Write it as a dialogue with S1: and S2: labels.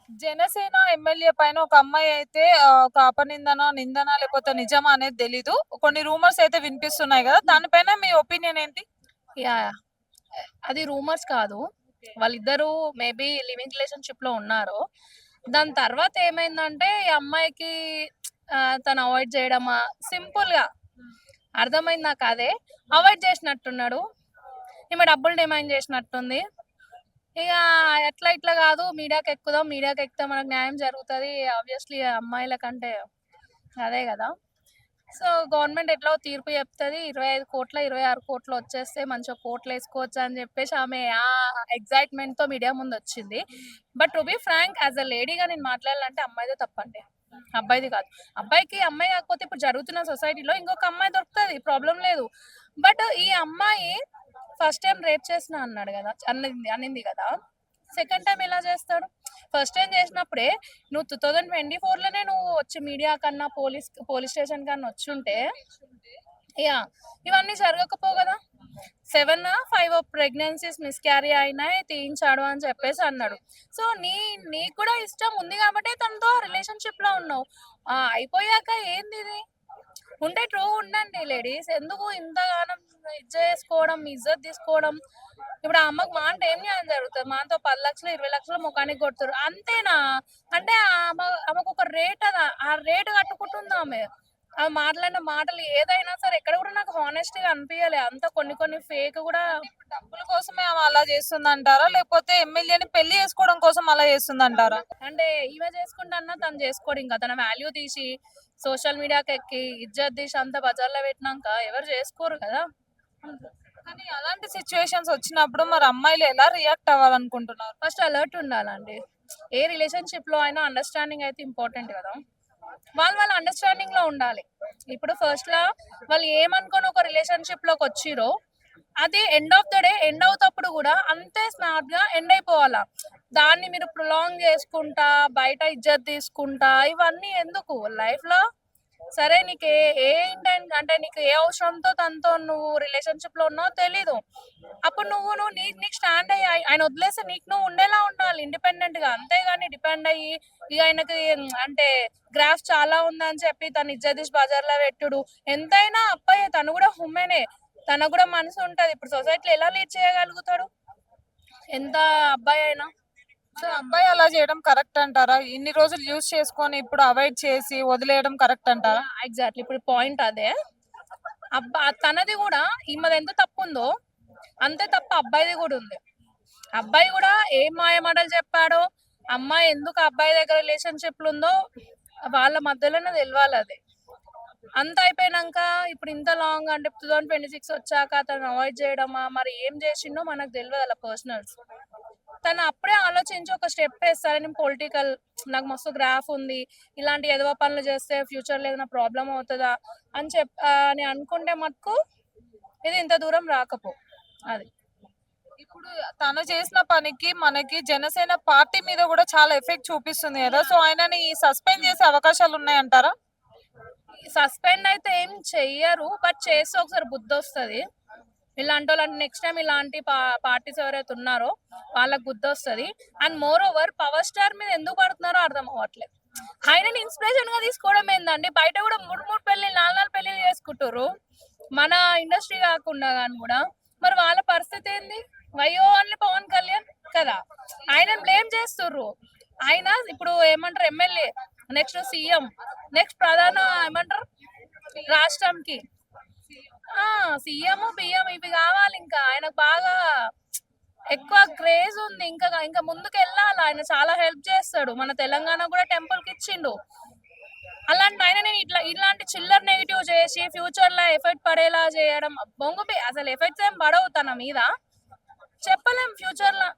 S1: Janasena MLA పైన ఒక అమ్మాయి అయితే ఒక నిందన లేకపోతే నిజమా అనేది తెలీదు. కొన్ని రూమర్స్ అయితే వినిపిస్తున్నాయి గదా! దానిపైన మీ ఒపీనియన్ ఏంటి?
S2: యాహ్! అది రూమర్స్ కాదు. వాళ్ళిద్దరూ మేబీ లివింగ్ రిలేషన్‌షిప్‌లో ఉన్నారు. దాని తర్వాత ఏమైందంటే ఈ అమ్మాయికి తను అవాయిడ్ చేయడమా సింపుల్‌గా అర్థమైంది నాకదే. అవాయిడ్ చేసినట్టున్నాడు. ఈమె డబ్బులు డిమాండ్ చేసినట్టుంది. ఇగ ఎట్లా ఇట్లా కాదు మీడియాకెక్కుదాం. మీడియాకెక్కితే మనకు న్యాయం జరుగుతది. ఆబ్వియస్‌లీ అమ్మాయిల కంటే అదే గదా! సో, గవర్నమెంట్ ఎట్లాగో తీర్పు చెప్తది. 25,00,00,000, 26,00,00,000 వచ్చేస్తే మంచిగా కోట్లేసుకోవచ్చు అని చెప్పేసి ఆమె ఎక్సైట్‌మెంట్‌తో మీడియా ముందొచ్చింది. But to be frank as a లేడీగా నేను మాట్లాడాలంటే అమ్మాయిదే తప్పండి. అబ్బాయిది కాదు. అబ్బాయికి అమ్మాయి కాకపోతే ఇప్పుడు జరుగుతున్న సొసైటీలో ఇంకొక అమ్మాయి దొరుకుతది. ప్రాబ్లమ్ లేదు. బట్ ఈ అమ్మాయి ఫస్ట్ టైమ్ రేప్ చేసినా అన్నాడు గదా! అనింది గదా! సెకండ్ టైమ్ ఎలా చేస్తాడు? ఫస్ట్ టైమ్ చేసినప్పుడే నువ్వు 2024లోనే నువ్వు వచ్చి మీడియా కన్నా పోలీస్ స్టేషన్ కన్నా వచ్చుంటే యాహ్! ఇవన్నీ జరగకపోవు గదా! 5 ప్రెగ్నెన్సీస్ మిస్‌క్యారీ అయినాయి తీయించాడు అని చెప్పేసి అన్నాడు. సో, నీకు కూడా ఇష్టం ఉంది గాబట్టే తనతో రిలేషన్‌షిప్‌లో ఉన్నావు. అయిపోయాక ఏందిది? ఉంటే ట్రూ ఉండండి లేడీస్. ఎందుకు ఇంతగానం చేసుకోవడం, ఇజ్జత్ తీసుకోవడం. ఇప్పుడు ఆ అమ్మకి మహా అంటే ఏం న్యాయం జరుగుతది? మహా అంటే 10,00,000, 20,00,000 మొఖానికి కొడుతుర్రు. అంతేనా? అంటే ఆమెకొక రేట్ ఆ రేట్ కట్టుకుంటుందామె. ఆమె మాట్లాడిన మాటలు ఏదైనా సరే ఎక్కడ కూడా నాకు హానెస్ట్‌గా అనిపియలే. అంతా కొన్ని కొన్ని ఫేక్ గూడా.
S1: ఇప్పుడు డబ్బుల కోసమే ఆమె అలా చేస్తుందంటారా? లేకపోతే ఎమ్మెల్యేని పెళ్లి చేసుకోవడం కోసం అలా చేస్తుందంటారా?
S2: అంటే ఈమె చేసుకుంటన్నా తను చేసుకోడింక. తన వాల్యూ తీసి సోషల్ మీడియాకెక్కి ఇజ్జత్ తీసి అంతా బజార్‌లో పెట్టినంక ఎవరు చేసుకోరు కదా!
S1: కానీ అలాంటి సిట్యుయేషన్స్ వచ్చినప్పుడు మరి అమ్మాయిలు ఎలా రియాక్ట్ అవ్వాలనుకుంటున్నారు?
S2: ఫస్ట్ అలర్ట్ ఉండాలండి. ఏ రిలేషన్‌షిప్‌లో అయినా అండర్‌స్టాండింగ్ అయితే ఇంపార్టెంట్ కదా! వాళ్ళ అండర్‌స్టాండింగ్‌లో ఉండాలి. ఇప్పుడు ఫస్ట్‌ల వాళ్ళు ఏమనుకోని ఒక రిలేషన్‌షిప్‌లోకొచ్చిర్రో, అది end of the day end అవుతప్పుడు గూడా అంతే స్మార్ట్‌గా ఎండ్ అయిపోవాల. దాన్ని మీరు ప్రొలాంగ్ చేసుకుంటా, బయట ఇజ్జత్ తీసుకుంటా ఇవన్నీ ఎందుకు? లైఫ్‌లో సరే నీకు ఏ అంటే నీకు ఏ అవసరంతో తనతో నువ్వు రిలేషన్‌షిప్‌లో ఉన్నావో తెలీదు. అప్పుడు నువ్వు నీకు స్టాండ్ అయ్యి ఆయన వదిలేస్తే నీకు నువ్వు ఉండేలా ఉండాలి ఇండిపెండెంట్‌గా. అంతేగాని డిపెండ్ అయ్యి ఇగ ఆయనకి అంటే గ్రాఫ్ చాలా ఉందని చెప్పి తను ఇజ్జత్ తీసి బజార్‌లో పెట్టుడు. ఎంతైనా అబ్బాయే తను గూడా హ్యూమనే. తనకు గూడా మనసు ఉంటది. ఇప్పుడు సొసైటీలో ఎలా లీడ్ చేయగలుగుతాడు? ఎంత అబ్బాయైనా.
S1: మరి అబ్బాయి అలా చేయడం కరెక్ట్ అంటారా? ఇన్ని రోజులు యూజ్ చేసుకొని ఇప్పుడు అవాయిడ్ చేసి వదిలేయడం కరెక్ట్ అంటారా?
S2: ఎగ్జాక్ట్‌లీ. ఇప్పుడు పాయింట్ అదే. తనది గూడా ఈమెది ఎంత తప్పుందో, అంతే తప్పు అబ్బాయిది గూడా ఉంది. అబ్బాయి గూడా ఏం మాయమాటలు చెప్పాడో, అమ్మాయి ఎందుకు ఆ అబ్బాయి దగ్గర రిలేషన్‌షిప్‌లో ఉందో వాళ్ళ మధ్యలోనే తెలవాలది. అంతా అయిపోయినంక ఇప్పుడు ఇంత లాంగ్ అంటే 2026 వచ్చాక తను అవాయిడ్ చేయడమా, మరి ఏం చేసిండో మనకు తెలవదు ఆళ్ళ పర్సనల్స్. తను అప్పుడే ఆలోచించి ఒక స్టెప్ ఏస్తాడు. నేను నాకు మస్తు గ్రాఫ్ ఉంది. ఇలాంటి ఎదవ పనులు చేస్తే ఫ్యూచర్‌లో ఏదైనా ప్రాబ్లమ్ అవుతదా అని అనుకుంటే మటుకు ఇది ఇంత దూరం రాకపోవు. అది.
S1: ఇప్పుడు తను చేసిన పనికి మనకి జనసేన పార్టీ మీద కూడా చాలా ఎఫెక్ట్ చూపిస్తుంది కదా! సో, ఆయనని సస్పెండ్ చేసే అవకాశాలు ఉన్నాయంటారా?
S2: సస్పెండ్ అయితే ఏం చెయ్యరు. బట్ చేస్తే ఒకసారి బుద్ధొస్తది. ఇలాంటోళ్ళని నెక్స్ట్ టైమ్ ఇలాంటి పార్టీస్ ఎవరైతే ఉన్నారో వాళ్ళకి బుద్ధొస్తది. And moreover power star మీద ఎందుకు పడుతున్నారో అర్థం అవ్వట్లేదు. ఆయనని ఇన్స్పిరేషన్ గా తీసుకోవడం ఏందండి? బయట కూడా 3 పెళ్ళిళ్ళు 4 పెళ్ళిళ్ళు చేసుకుంటుర్రు. మన ఇండస్ట్రీ కాకుండా గాని కూడా. మరి వాళ్ళ పరిస్థితి ఏంది? వై ఓన్లీ పవన్ కళ్యాణ్ కదా! ఆయనని బ్లేమ్ చేస్తుర్రు. ఆయన ఇప్పుడు ఏమంటారు ఎమ్మెల్యే, నెక్స్ట్ సీఎం, నెక్స్ట్ ఏమంటారు రాష్ట్రంకి. ఆ! సీఎం, బియ్యం ఇవి కావాలింకా. ఆయనకు బాగా ఎక్కువ క్రేజ్ ఉంది. ఇంకా ముందుకెళ్ళాలి. ఆయన చాలా హెల్ప్ చేస్తాడు. మన తెలంగాణ కూడా టెంపుల్‌కి ఇచ్చిండు. అలాంటి ఆయనని ఇలాంటి చిల్లర నెగెటివ్ చేసి ఫ్యూచర్‌లో ఎఫెక్ట్ పడేలా చేయడం అసలు ఎఫెక్ట్స్ ఏం పడవు తన మీద. చెప్పలేం ఫ్యూచర్‌లో